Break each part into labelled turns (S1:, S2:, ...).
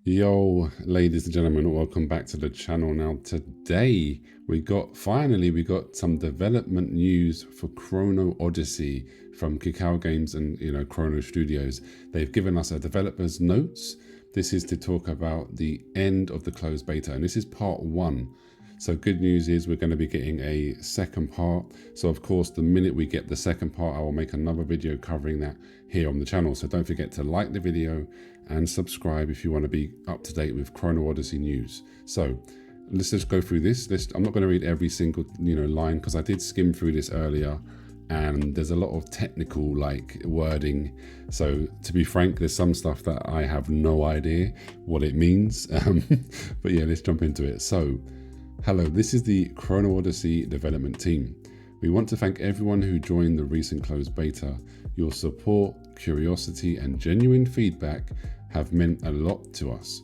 S1: Yo, ladies and gentlemen, welcome back to the channel. Now, today finally we got some development news for Chrono Odyssey from Kakao Games and Chrono Studios. They've given us a developer's notes. This is to talk about the end of the closed beta, and this is part one. So good news is we're going to be getting a second part. So of course, the minute we get the second part, I will make another video covering that here on the channel. So don't forget to like the video and subscribe if you want to be up to date with Chrono Odyssey news. So let's just go through this. I'm not going to read every single line because I did skim through this earlier and there's a lot of technical wording. So to be frank, there's some stuff that I have no idea what it means. But yeah, let's jump into it. So hello, this is the Chrono Odyssey development team. We want to thank everyone who joined the recent closed beta. Your support, curiosity, and genuine feedback have meant a lot to us.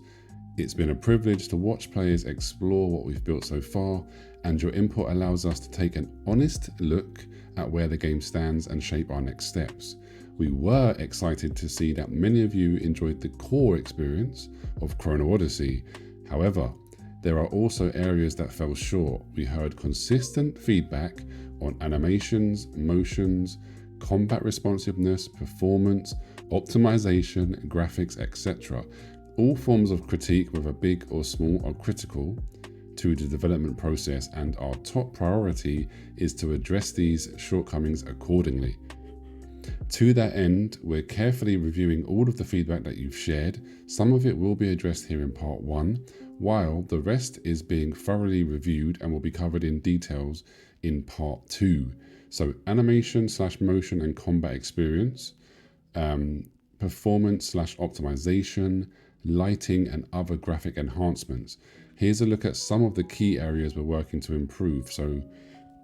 S1: It's been a privilege to watch players explore what we've built so far, and your input allows us to take an honest look at where the game stands and shape our next steps. We were excited to see that many of you enjoyed the core experience of Chrono Odyssey. However, there are also areas that fell short. We heard consistent feedback on animations, motions, combat responsiveness, performance, optimization, graphics, etc. All forms of critique, whether big or small, are critical to the development process, and our top priority is to address these shortcomings accordingly. To that end, we're carefully reviewing all of the feedback that you've shared. Some of it will be addressed here in part one, while the rest is being thoroughly reviewed and will be covered in details in part two. So animation / motion and combat experience, performance / optimization, lighting and other graphic enhancements. Here's a look at some of the key areas we're working to improve. So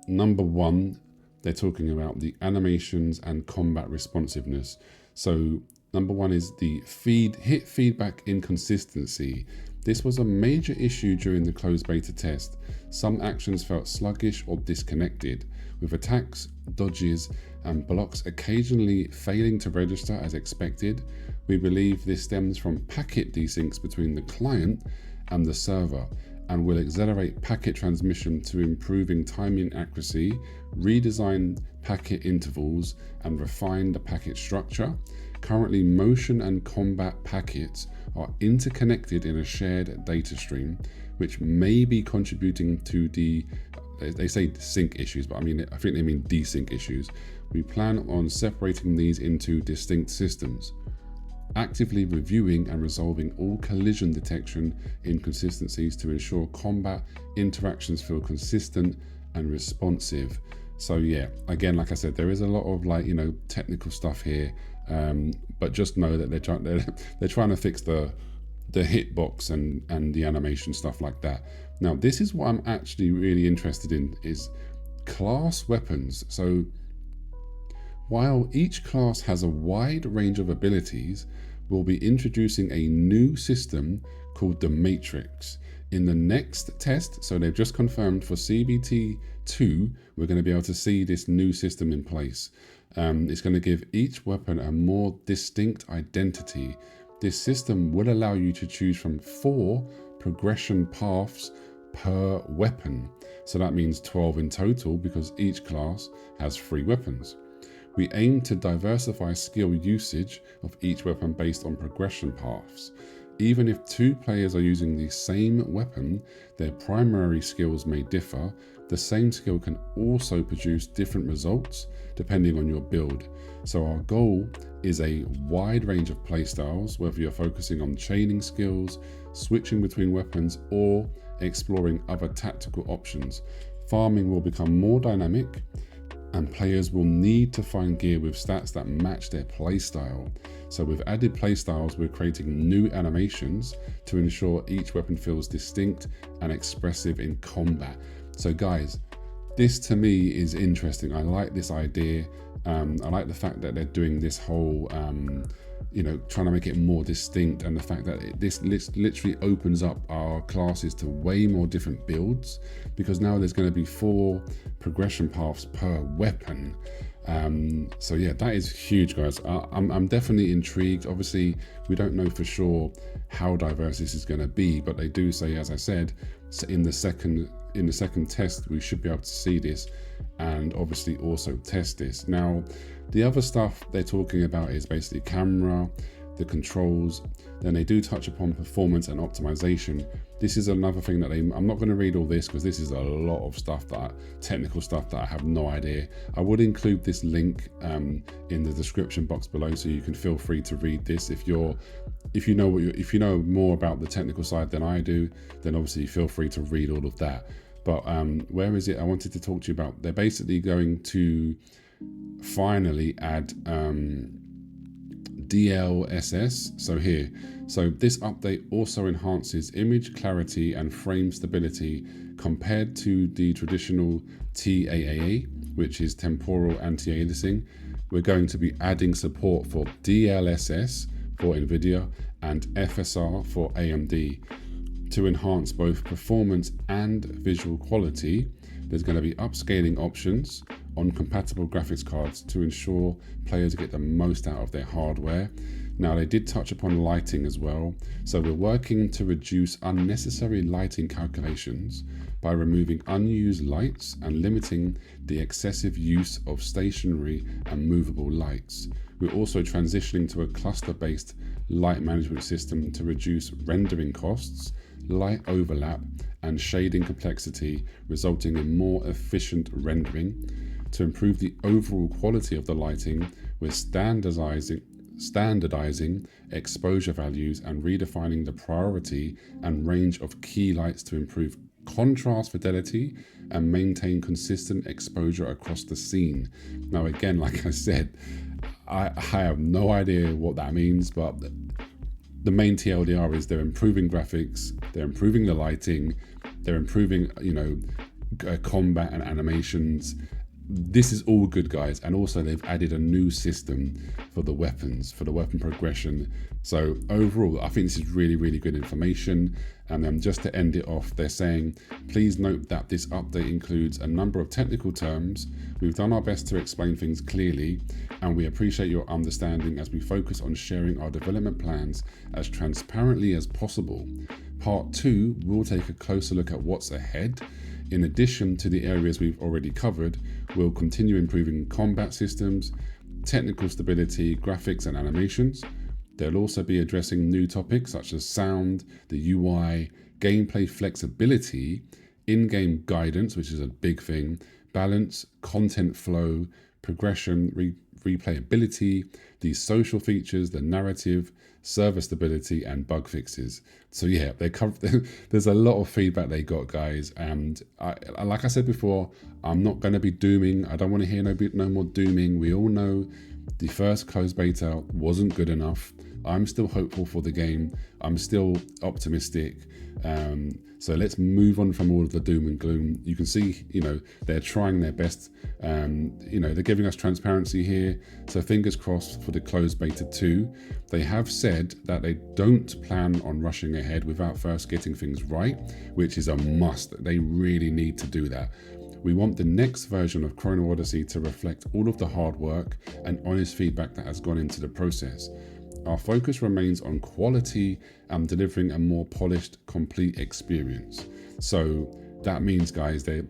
S1: number one, they're talking about the animations and combat responsiveness. So number one is the hit feedback inconsistency. This was a major issue during the closed beta test. Some actions felt sluggish or disconnected, with attacks, dodges, and blocks occasionally failing to register as expected. We believe this stems from packet desyncs between the client and the server, and will accelerate packet transmission to improving timing accuracy, redesign packet intervals, and refine the packet structure. Currently, motion and combat packets are interconnected in a shared data stream, which may be contributing to they say sync issues, but I think they mean desync issues. We plan on separating these into distinct systems, actively reviewing and resolving all collision detection inconsistencies to ensure combat interactions feel consistent and responsive. So yeah, again, like I said, there is a lot of technical stuff here, but just know that they're trying to fix the hitbox and the animation stuff like that. Now, this is what I'm actually really interested in, is class weapons. So while each class has a wide range of abilities, we'll be introducing a new system called the Matrix. In the next test, so they've just confirmed for CBT2, we're going to be able to see this new system in place. It's going to give each weapon a more distinct identity. This system will allow you to choose from 4 progression paths per weapon. So that means 12 in total, because each class has 3 weapons. We aim to diversify skill usage of each weapon based on progression paths. Even if 2 players are using the same weapon, their primary skills may differ. The same skill can also produce different results depending on your build. So our goal is a wide range of playstyles, whether you're focusing on chaining skills, switching between weapons, or exploring other tactical options. Farming will become more dynamic, and players will need to find gear with stats that match their playstyle. So with added playstyles, we're creating new animations to ensure each weapon feels distinct and expressive in combat. So guys, this to me is interesting. I like this idea. I like the fact that they're doing this whole, trying to make it more distinct, and the fact that this literally opens up our classes to way more different builds, because now there's going to be 4 progression paths per weapon. So yeah, that is huge, guys. I'm definitely intrigued. Obviously, we don't know for sure how diverse this is going to be, but they do say, as I said, in the second test, we should be able to see this, and obviously also test this. Now, the other stuff they're talking about is basically camera, the controls. Then they do touch upon performance and optimization. This is another thing that I'm not going to read all this because this is a lot of stuff, technical stuff that I have no idea. I would include this link in the description box below, so you can feel free to read this. If you know more about the technical side than I do, then obviously feel free to read all of that. But where is it? I wanted to talk to you about, they're basically going to finally add DLSS. So this update also enhances image clarity and frame stability compared to the traditional TAAA, which is temporal anti-aliasing. We're going to be adding support for DLSS for NVIDIA and FSR for AMD to enhance both performance and visual quality. There's going to be upscaling options on compatible graphics cards to ensure players get the most out of their hardware. Now, they did touch upon lighting as well. So we're working to reduce unnecessary lighting calculations by removing unused lights and limiting the excessive use of stationary and movable lights. We're also transitioning to a cluster-based light management system to reduce rendering costs, light overlap, and shading complexity, resulting in more efficient rendering. To improve the overall quality of the lighting, we're standardizing exposure values and redefining the priority and range of key lights to improve contrast fidelity and maintain consistent exposure across the scene. Now, again, like I said, I have no idea what that means, but the main TLDR is they're improving graphics, they're improving the lighting, they're improving, combat and animations. This is all good, guys. And also they've added a new system for the weapons, for the weapon progression. So overall, I think this is really, really good information. And then just to end it off, they're saying, please note that this update includes a number of technical terms. We've done our best to explain things clearly, and we appreciate your understanding as we focus on sharing our development plans as transparently as possible. Part 2 will take a closer look at what's ahead. In addition to the areas we've already covered, we'll continue improving combat systems, technical stability, graphics, and animations. They'll also be addressing new topics such as sound, the UI, gameplay flexibility, in-game guidance, which is a big thing, balance, content flow, progression, replayability, the social features, the narrative, server stability, and bug fixes. So yeah, there's a lot of feedback they got, guys. And like I said before, I'm not going to be dooming. I don't want to hear no more dooming. We all know the first closed beta wasn't good enough. I'm still hopeful for the game. I'm still optimistic. So let's move on from all of the doom and gloom. You can see, they're trying their best. They're giving us transparency here. So fingers crossed for the closed beta 2. They have said that they don't plan on rushing ahead without first getting things right, which is a must. They really need to do that. We want the next version of Chrono Odyssey to reflect all of the hard work and honest feedback that has gone into the process. Our focus remains on quality and delivering a more polished, complete experience. So that means, guys, the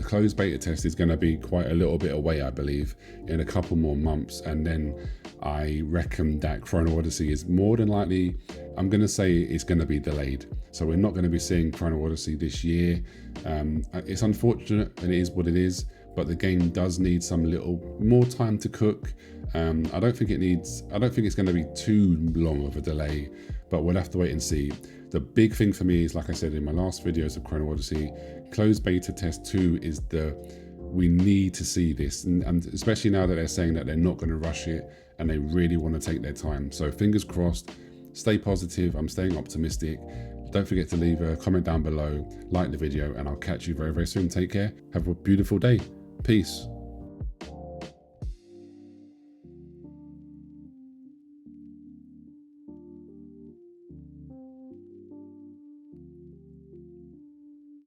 S1: closed beta test is going to be quite a little bit away, I believe, in a couple more months. And then I reckon that Chrono Odyssey is more than likely, I'm going to say it's going to be delayed. So we're not going to be seeing Chrono Odyssey this year. It's unfortunate, and it is what it is, but the game does need some little more time to cook. I don't think it's going to be too long of a delay, but we'll have to wait and see. The big thing for me is, like I said in my last videos of Chrono Odyssey, closed beta test 2 is we need to see this, and especially now that they're saying that they're not going to rush it and they really want to take their time. So fingers crossed, stay positive. I'm staying optimistic. Don't forget to leave a comment down below, like the video, and I'll catch you very, very soon. Take care. Have a beautiful day. Peace.